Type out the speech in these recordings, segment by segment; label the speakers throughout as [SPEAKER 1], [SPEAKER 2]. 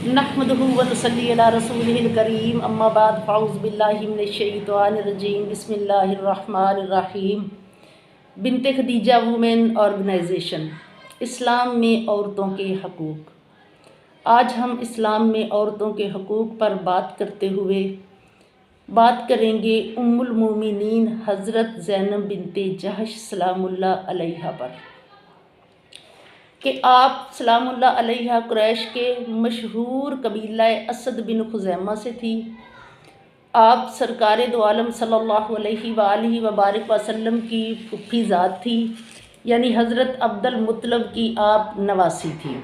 [SPEAKER 1] نحمدہ و نصلی علی رسولہ الکریم اما بعد فاعوذ باللہ من الشیطان الرجیم بسم اللہ الرحمن الرحیم۔ بنت خدیجہ وومن آرگنائزیشن، اسلام میں عورتوں کے حقوق۔ آج ہم اسلام میں عورتوں کے حقوق پر بات کرتے ہوئے بات کریں گے ام المومنین حضرت زینب بنت جحش سلام اللہ علیہا پر، کہ آپ سلام اللہ علیہ قریش کے مشہور قبیلہ اسد بن خزیمہ سے تھی۔ آپ سرکار دو عالم صلی اللہ علیہ وآلہ وبارک وسلم کی پھوپھی ذات تھی، یعنی حضرت عبد المطلب کی آپ نواسی تھی۔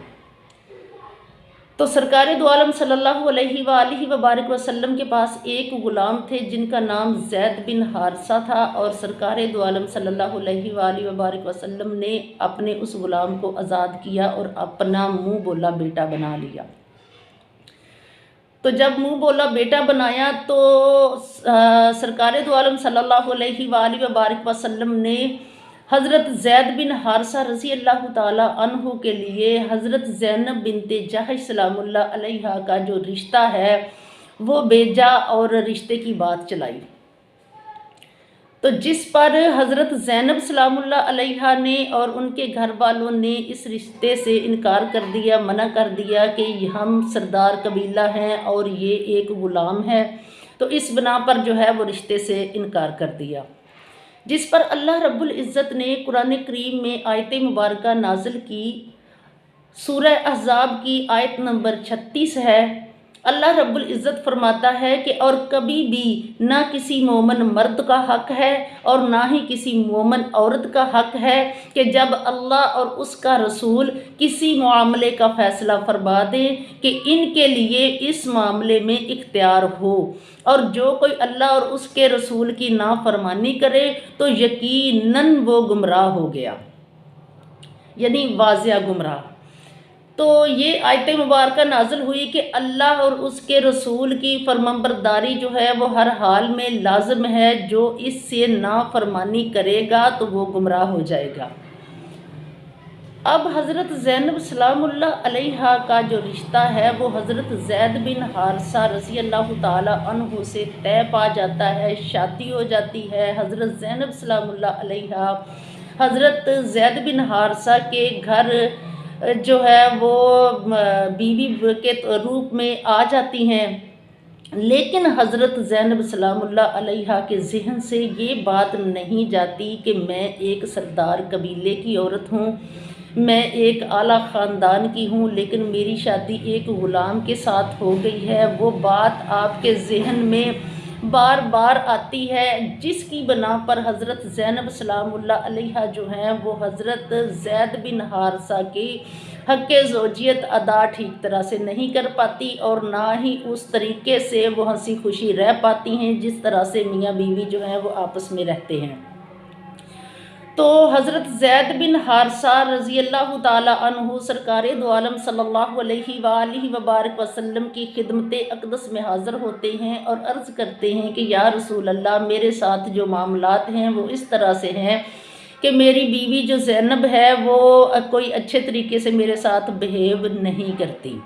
[SPEAKER 1] تو سرکار دو عالم صلی اللہ علیہ وآلہ وبارک وسلم کے پاس ایک غلام تھے جن کا نام زید بن حارثہ تھا، اور سرکار دو عالم صلی اللہ علیہ وآلہ وبارک وسلم نے اپنے اس غلام کو آزاد کیا اور اپنا منہ بولا بیٹا بنا لیا۔ تو جب منہ بولا بیٹا بنایا تو سرکار دو عالم صلی اللہ علیہ وآلہ وبارک وسلم نے حضرت زید بن حارثہ رضی اللہ تعالیٰ عنہ کے لیے حضرت زینب بنت جحش سلام اللہ علیہا کا جو رشتہ ہے وہ بھیجا اور رشتے کی بات چلائی۔ تو جس پر حضرت زینب سلام اللہ علیہا نے اور ان کے گھر والوں نے اس رشتے سے انکار کر دیا، منع کر دیا کہ ہم سردار قبیلہ ہیں اور یہ ایک غلام ہے، تو اس بنا پر جو ہے وہ رشتے سے انکار کر دیا، جس پر اللہ رب العزت نے قرآن کریم میں آیت مبارکہ نازل کی۔ سورہ احزاب کی آیت نمبر 36 ہے۔ اللہ رب العزت فرماتا ہے کہ اور کبھی بھی نہ کسی مومن مرد کا حق ہے اور نہ ہی کسی مومن عورت کا حق ہے کہ جب اللہ اور اس کا رسول کسی معاملے کا فیصلہ فرما دیں کہ ان کے لیے اس معاملے میں اختیار ہو، اور جو کوئی اللہ اور اس کے رسول کی نافرمانی کرے تو یقیناً وہ گمراہ ہو گیا، یعنی واضح گمراہ۔ تو یہ آیت مبارکہ نازل ہوئی کہ اللہ اور اس کے رسول کی فرمانبرداری جو ہے وہ ہر حال میں لازم ہے، جو اس سے نافرمانی کرے گا تو وہ گمراہ ہو جائے گا۔ اب حضرت زینب سلام اللہ علیہا کا جو رشتہ ہے وہ حضرت زید بن حارثہ رضی اللہ تعالیٰ عنہ سے طے پا جاتا ہے، شادی ہو جاتی ہے۔ حضرت زینب سلام اللہ علیہا حضرت زید بن حارثہ کے گھر جو ہے وہ بیوی کے روپ میں آ جاتی ہیں، لیکن حضرت زینب سلام اللہ علیہا کے ذہن سے یہ بات نہیں جاتی کہ میں ایک سردار قبیلے کی عورت ہوں، میں ایک اعلیٰ خاندان کی ہوں، لیکن میری شادی ایک غلام کے ساتھ ہو گئی ہے۔ وہ بات آپ کے ذہن میں بار بار آتی ہے، جس کی بنا پر حضرت زینب سلام اللہ علیہا جو ہیں وہ حضرت زید بن حارثہ کی حق زوجیت ادا ٹھیک طرح سے نہیں کر پاتی، اور نہ ہی اس طریقے سے وہ ہنسی خوشی رہ پاتی ہیں جس طرح سے میاں بیوی جو ہیں وہ آپس میں رہتے ہیں۔ تو حضرت زید بن حارثہ رضی اللہ تعالیٰ عنہ سرکار دو عالم صلی اللہ علیہ وآلہ وبارک وسلم کی خدمت اقدس میں حاضر ہوتے ہیں اور عرض کرتے ہیں کہ یا رسول اللہ، میرے ساتھ جو معاملات ہیں وہ اس طرح سے ہیں کہ میری بیوی جو زینب ہے وہ کوئی اچھے طریقے سے میرے ساتھ بہیو نہیں کرتی۔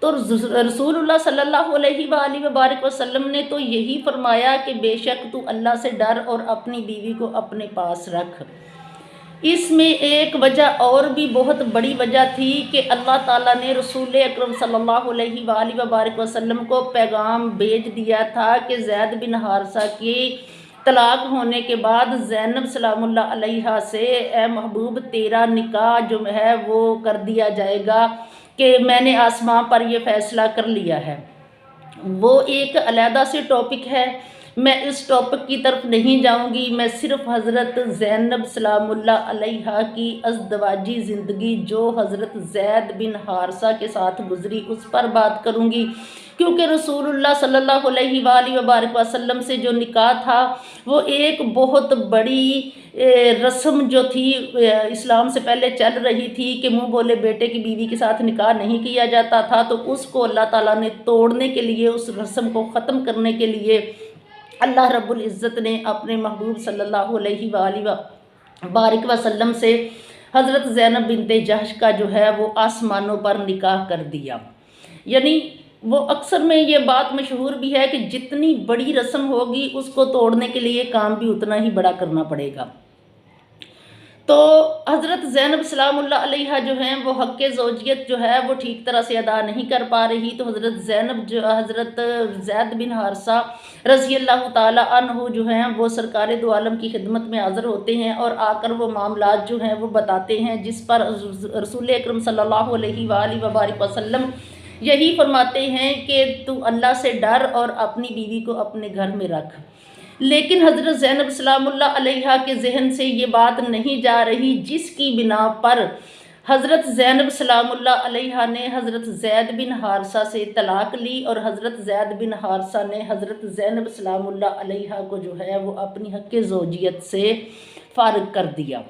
[SPEAKER 1] تو رسول اللہ صلی اللہ علیہ وآلہ وبارک وسلم نے تو یہی فرمایا کہ بے شک تو اللہ سے ڈر اور اپنی بیوی کو اپنے پاس رکھ۔ اس میں ایک وجہ اور بھی بہت بڑی وجہ تھی کہ اللہ تعالیٰ نے رسول اکرم صلی اللہ علیہ وآلہ وبارک وسلم کو پیغام بھیج دیا تھا کہ زید بن حارثہ کی طلاق ہونے کے بعد زینب سلام اللہ علیہا سے اے محبوب تیرا نکاح جو ہے وہ کر دیا جائے گا، کہ میں نے آسمان پر یہ فیصلہ کر لیا ہے۔ وہ ایک علیحدہ سے ٹاپک ہے، میں اس ٹاپک کی طرف نہیں جاؤں گی، میں صرف حضرت زینب سلام اللہ علیہا کی ازدواجی زندگی جو حضرت زید بن حارثہ کے ساتھ گزری اس پر بات کروں گی، کیونکہ رسول اللہ صلی اللہ علیہ وآلہ وبارک وسلم سے جو نکاح تھا وہ ایک بہت بڑی رسم جو تھی اسلام سے پہلے چل رہی تھی کہ منہ بولے بیٹے کی بیوی کے ساتھ نکاح نہیں کیا جاتا تھا، تو اس کو اللہ تعالیٰ نے توڑنے کے لیے، اس رسم کو ختم کرنے کے لیے اللہ رب العزت نے اپنے محبوب صلی اللہ علیہ وآلہ وبارک وسلم سے حضرت زینب بنت جحش کا جو ہے وہ آسمانوں پر نکاح کر دیا۔ یعنی وہ اکثر میں یہ بات مشہور بھی ہے کہ جتنی بڑی رسم ہوگی اس کو توڑنے کے لیے کام بھی اتنا ہی بڑا کرنا پڑے گا۔ تو حضرت زینب سلام اللہ علیہا جو ہیں وہ حق زوجیت جو ہے وہ ٹھیک طرح سے ادا نہیں کر پا رہی، تو حضرت حضرت زید بن حارثہ رضی اللہ تعالی عنہ جو ہیں وہ سرکار دو عالم کی خدمت میں حاضر ہوتے ہیں اور آ کر وہ معاملات جو ہیں وہ بتاتے ہیں، جس پر رسول اکرم صلی اللہ علیہ وآلہ وبارک وسلم یہی فرماتے ہیں کہ تو اللہ سے ڈر اور اپنی بیوی کو اپنے گھر میں رکھ۔ لیکن حضرت زینب سلام اللہ علیہا کے ذہن سے یہ بات نہیں جا رہی، جس کی بنا پر حضرت زینب سلام اللہ علیہا نے حضرت زید بن حارثہ سے طلاق لی، اور حضرت زید بن حارثہ نے حضرت زینب سلام اللہ علیہا کو جو ہے وہ اپنی حق زوجیت سے فارغ کر دیا۔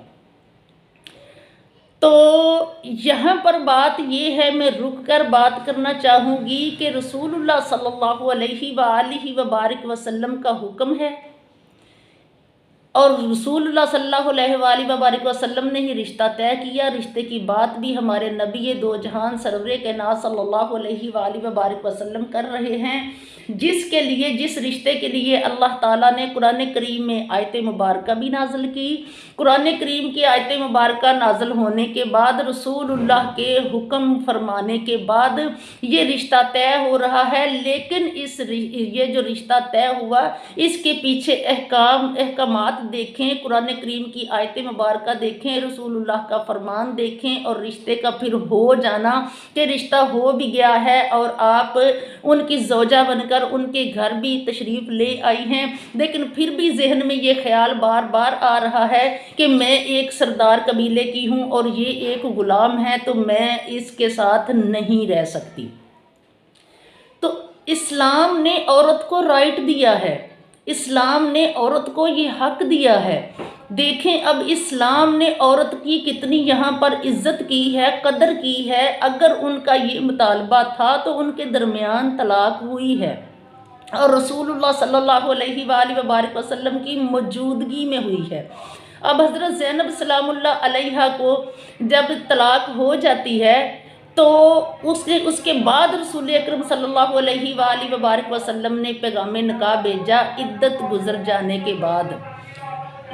[SPEAKER 1] تو یہاں پر بات یہ ہے، میں رک کر بات کرنا چاہوں گی کہ رسول اللہ صلی اللہ علیہ وآلہ وبارک وسلم کا حکم ہے، اور رسول اللہ صلی اللہ علیہ وآلہ وبارک وسلم نے ہی رشتہ طے کیا۔ رشتے کی بات بھی ہمارے نبی دو جہان سرور کائنات صلی اللہ علیہ وآلہ وبارک وسلم کر رہے ہیں، جس رشتے کے لیے اللہ تعالیٰ نے قرآن کریم میں آیت مبارکہ بھی نازل کی۔ قرآن کریم کی آیت مبارکہ نازل ہونے کے بعد رسول اللہ کے حکم فرمانے کے بعد یہ رشتہ طے ہو رہا ہے، لیکن یہ جو رشتہ طے ہوا اس کے پیچھے احکامات دیکھیں، قرآن کریم کی آیت مبارکہ دیکھیں، رسول اللہ کا فرمان دیکھیں، اور رشتے کا پھر ہو جانا کہ رشتہ ہو بھی گیا ہے اور آپ ان کی زوجہ بن کر ان کے گھر بھی تشریف لے آئی ہیں، لیکن پھر بھی ذہن میں یہ خیال بار بار آ رہا ہے کہ میں ایک سردار قبیلے کی ہوں اور یہ ایک غلام ہے، تو میں اس کے ساتھ نہیں رہ سکتی۔ تو اسلام نے عورت کو رائٹ دیا ہے، اسلام نے عورت کو یہ حق دیا ہے۔ دیکھیں اب اسلام نے عورت کی کتنی یہاں پر عزت کی ہے، قدر کی ہے۔ اگر ان کا یہ مطالبہ تھا تو ان کے درمیان طلاق ہوئی ہے، اور رسول اللہ صلی اللہ علیہ وآلہ وبارک وسلم کی موجودگی میں ہوئی ہے۔ اب حضرت زینب سلام اللہ علیہا کو جب طلاق ہو جاتی ہے تو اس کے بعد رسول اکرم صلی اللہ علیہ وآلہ وبارک وسلم نے پیغام نکاح بھیجا عدت گزر جانے کے بعد۔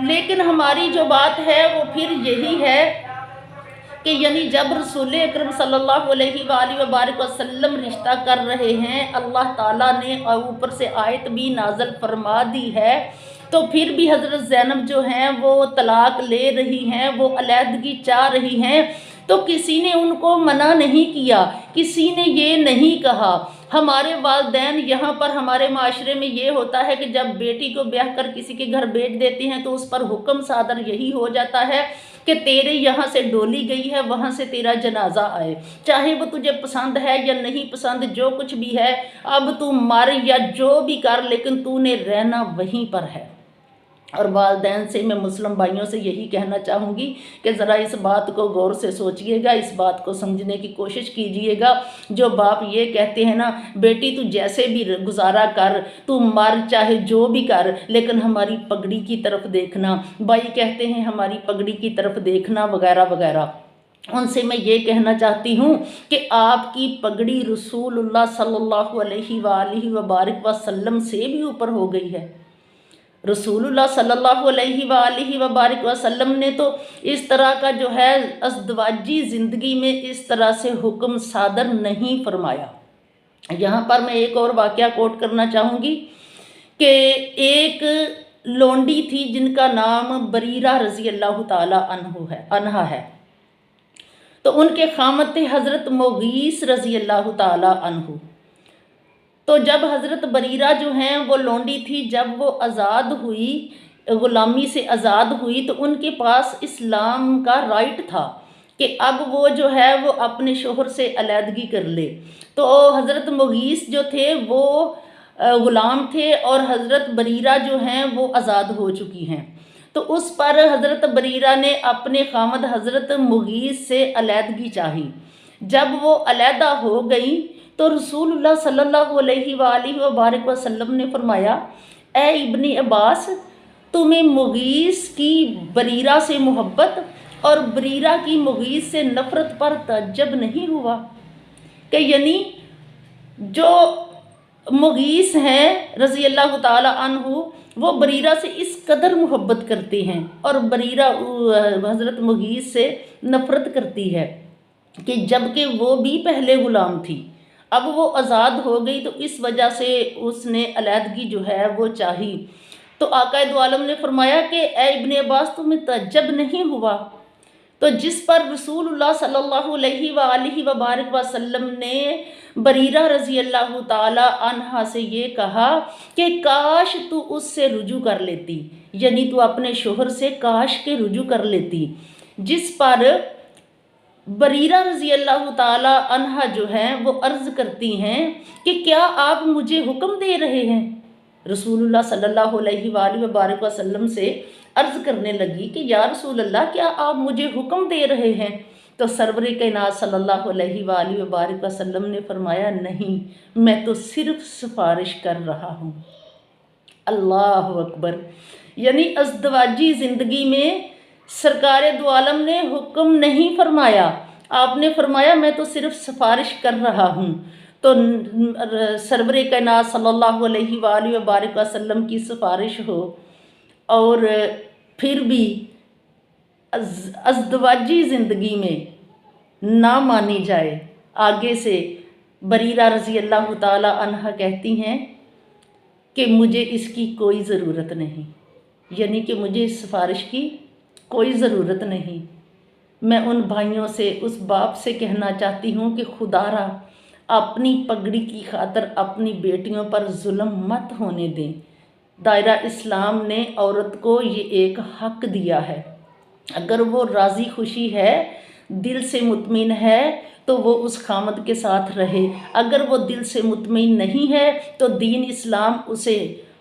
[SPEAKER 1] لیکن ہماری جو بات ہے وہ پھر یہی ہے کہ یعنی جب رسول اکرم صلی اللہ علیہ وآلہ وبارک وسلم رشتہ کر رہے ہیں، اللہ تعالیٰ نے اوپر سے آیت بھی نازل فرما دی ہے، تو پھر بھی حضرت زینب جو ہیں وہ طلاق لے رہی ہیں، وہ علیحدگی چاہ رہی ہیں، تو کسی نے ان کو منع نہیں کیا، کسی نے یہ نہیں کہا۔ ہمارے والدین یہاں پر ہمارے معاشرے میں یہ ہوتا ہے کہ جب بیٹی کو بیاہ کر کسی کے گھر بیچ دیتے ہیں تو اس پر حکم صادر یہی ہو جاتا ہے کہ تیرے یہاں سے ڈولی گئی ہے، وہاں سے تیرا جنازہ آئے، چاہے وہ تجھے پسند ہے یا نہیں پسند، جو کچھ بھی ہے، اب تو مر یا جو بھی کر، لیکن تو نے رہنا وہیں پر ہے۔ اور والدین سے میں مسلم بھائیوں سے یہی کہنا چاہوں گی کہ ذرا اس بات کو غور سے سوچئے گا، اس بات کو سمجھنے کی کوشش کیجئے گا۔ جو باپ یہ کہتے ہیں نا بیٹی تو جیسے بھی گزارا کر، تو مر چاہے جو بھی کر، لیکن ہماری پگڑی کی طرف دیکھنا، بھائی کہتے ہیں ہماری پگڑی کی طرف دیکھنا وغیرہ وغیرہ، ان سے میں یہ کہنا چاہتی ہوں کہ آپ کی پگڑی رسول اللہ صلی اللہ علیہ وآلہ وبارک وسلم سے بھی اوپر ہو گئی ہے۔ رسول اللہ صلی اللہ علیہ وآلہ وبارک وسلم نے تو اس طرح کا جو ہے ازدواجی زندگی میں اس طرح سے حکم صادر نہیں فرمایا۔ یہاں پر میں ایک اور واقعہ کوٹ کرنا چاہوں گی کہ ایک لونڈی تھی جن کا نام بریرہ رضی اللہ تعالی عنہا ہے، تو ان کے خامد تھے حضرت مغیث رضی اللہ تعالی عنہ۔ تو جب حضرت بریرہ جو ہیں وہ لونڈی تھی، جب وہ آزاد ہوئی، غلامی سے آزاد ہوئی، تو ان کے پاس اسلام کا رائٹ تھا کہ اب وہ جو ہے وہ اپنے شوہر سے علیحدگی کر لے۔ تو حضرت مغیث جو تھے وہ غلام تھے اور حضرت بریرہ جو ہیں وہ آزاد ہو چکی ہیں، تو اس پر حضرت بریرہ نے اپنے خامد حضرت مغیث سے علیحدگی چاہی۔ جب وہ علیحدہ ہو گئی تو رسول اللہ صلی اللہ علیہ وآلہ وبارک وسلم نے فرمایا، اے ابن عباس، تمہیں مغیث کی بریرہ سے محبت اور بریرہ کی مغیث سے نفرت پر تعجب نہیں ہوا؟ کہ یعنی جو مغیث ہیں رضی اللہ تعالی عنہ، وہ بریرہ سے اس قدر محبت کرتے ہیں اور بریرہ حضرت مغیث سے نفرت کرتی ہے کہ جب کہ وہ بھی پہلے غلام تھی، اب وہ آزاد ہو گئی تو اس وجہ سے اس نے علیحدگی جو ہے وہ چاہی۔ تو آقا دو عالم نے فرمایا کہ اے ابن عباس تمہیں تعجب نہیں ہوا؟ تو جس پر رسول اللہ صلی اللہ علیہ وآلہ وبارک وسلم نے بریرہ رضی اللہ تعالی عنہا سے یہ کہا کہ کاش تو اس سے رجوع کر لیتی، یعنی تو اپنے شوہر سے کاش کے رجوع کر لیتی، جس پر بریرہ رضی اللہ تعالی عنہا جو ہیں وہ عرض کرتی ہیں کہ کیا آپ مجھے حکم دے رہے ہیں؟ رسول اللہ صلی اللہ علیہ وآلہ وبارک وسلم سے عرض کرنے لگی کہ یا رسول اللہ کیا آپ مجھے حکم دے رہے ہیں؟ تو سرور کائنات صلی اللہ علیہ وآلہ وبارک وسلم نے فرمایا نہیں، میں تو صرف سفارش کر رہا ہوں۔ اللہ اکبر! یعنی ازدواجی زندگی میں سرکار دو عالم نے حکم نہیں فرمایا، آپ نے فرمایا میں تو صرف سفارش کر رہا ہوں۔ تو سرور کائنات صلی اللہ علیہ وآلہ وبارک وسلم کی سفارش ہو اور پھر بھی ازدواجی زندگی میں نہ مانی جائے۔ آگے سے بریرہ رضی اللہ تعالی عنہ کہتی ہیں کہ مجھے اس کی کوئی ضرورت نہیں، یعنی کہ مجھے اس سفارش کی کوئی ضرورت نہیں۔ میں ان بھائیوں سے، اس باپ سے کہنا چاہتی ہوں کہ خدا را اپنی پگڑی کی خاطر اپنی بیٹیوں پر ظلم مت ہونے دیں۔ دائرہ اسلام نے عورت کو یہ ایک حق دیا ہے، اگر وہ راضی خوشی ہے، دل سے مطمئن ہے تو وہ اس خامد کے ساتھ رہے، اگر وہ دل سے مطمئن نہیں ہے تو دین اسلام اسے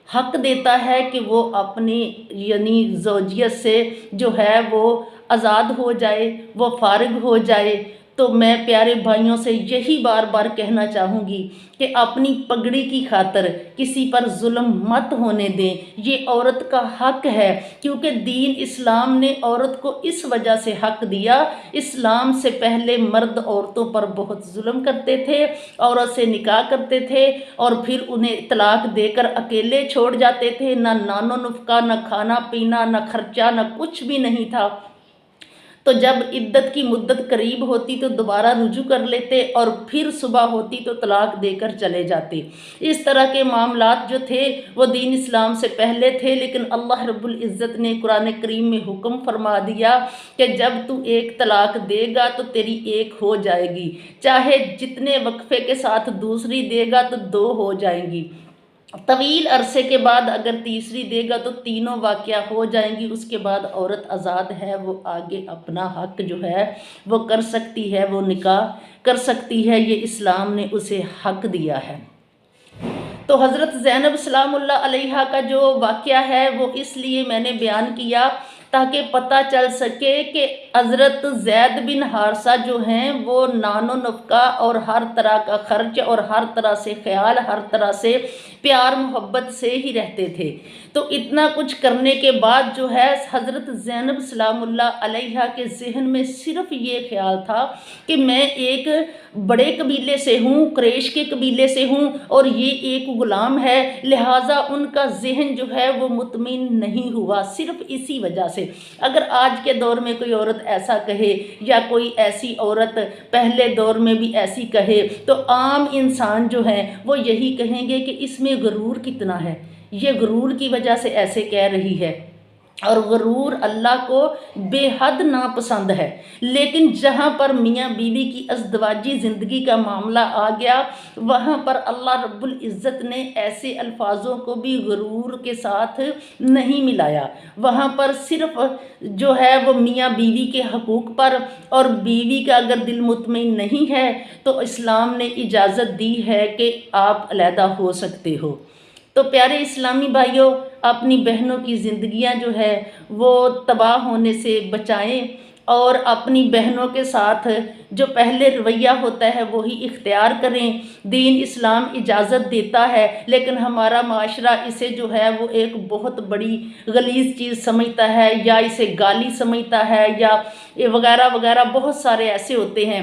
[SPEAKER 1] حق دیتا ہے کہ وہ اپنی یعنی زوجیت سے جو ہے وہ آزاد ہو جائے، وہ فارغ ہو جائے۔ تو میں پیارے بھائیوں سے یہی بار بار کہنا چاہوں گی کہ اپنی پگڑی کی خاطر کسی پر ظلم مت ہونے دیں، یہ عورت کا حق ہے، کیونکہ دین اسلام نے عورت کو اس وجہ سے حق دیا۔ اسلام سے پہلے مرد عورتوں پر بہت ظلم کرتے تھے، عورت سے نکاح کرتے تھے اور پھر انہیں طلاق دے کر اکیلے چھوڑ جاتے تھے، نہ نان و نفقہ، نہ کھانا پینا، نہ خرچہ، نہ کچھ بھی نہیں تھا۔ تو جب عدت کی مدت قریب ہوتی تو دوبارہ رجوع کر لیتے اور پھر صبح ہوتی تو طلاق دے کر چلے جاتے۔ اس طرح کے معاملات جو تھے وہ دین اسلام سے پہلے تھے، لیکن اللہ رب العزت نے قرآن کریم میں حکم فرما دیا کہ جب تو ایک طلاق دے گا تو تیری ایک ہو جائے گی، چاہے جتنے وقفے کے ساتھ دوسری دے گا تو دو ہو جائیں گی، طویل عرصے کے بعد اگر تیسری دے گا تو تینوں واقعہ ہو جائیں گی۔ اس کے بعد عورت آزاد ہے، وہ آگے اپنا حق جو ہے وہ کر سکتی ہے، وہ نکاح کر سکتی ہے، یہ اسلام نے اسے حق دیا ہے۔ تو حضرت زینب سلام اللہ علیہا کا جو واقعہ ہے وہ اس لیے میں نے بیان کیا تاکہ پتہ چل سکے کہ حضرت زید بن حارثہ جو ہیں وہ نان و نفقہ اور ہر طرح کا خرچ اور ہر طرح سے خیال، ہر طرح سے پیار محبت سے ہی رہتے تھے۔ تو اتنا کچھ کرنے کے بعد جو ہے حضرت زینب سلام اللہ علیہا کے ذہن میں صرف یہ خیال تھا کہ میں ایک بڑے قبیلے سے ہوں، قریش کے قبیلے سے ہوں اور یہ ایک غلام ہے، لہٰذا ان کا ذہن جو ہے وہ مطمئن نہیں ہوا صرف اسی وجہ سے۔ اگر آج کے دور میں کوئی عورت ایسا کہے یا کوئی ایسی عورت پہلے دور میں بھی ایسی کہے تو عام انسان جو ہیں وہ یہی کہیں گے کہ اس میں غرور کتنا ہے، یہ غرور کی وجہ سے ایسے کہہ رہی ہے، اور غرور اللہ کو بے حد ناپسند ہے۔ لیکن جہاں پر میاں بیوی کی ازدواجی زندگی کا معاملہ آ گیا وہاں پر اللہ رب العزت نے ایسے الفاظوں کو بھی غرور کے ساتھ نہیں ملایا، وہاں پر صرف جو ہے وہ میاں بیوی کے حقوق پر، اور بیوی کا اگر دل مطمئن نہیں ہے تو اسلام نے اجازت دی ہے کہ آپ علیحدہ ہو سکتے ہو۔ تو پیارے اسلامی بھائیوں، اپنی بہنوں کی زندگیاں جو ہے وہ تباہ ہونے سے بچائیں اور اپنی بہنوں کے ساتھ جو پہلے رویہ ہوتا ہے وہی اختیار کریں۔ دین اسلام اجازت دیتا ہے لیکن ہمارا معاشرہ اسے جو ہے وہ ایک بہت بڑی غلیظ چیز سمجھتا ہے، یا اسے گالی سمجھتا ہے، یا وغیرہ وغیرہ بہت سارے ایسے ہوتے ہیں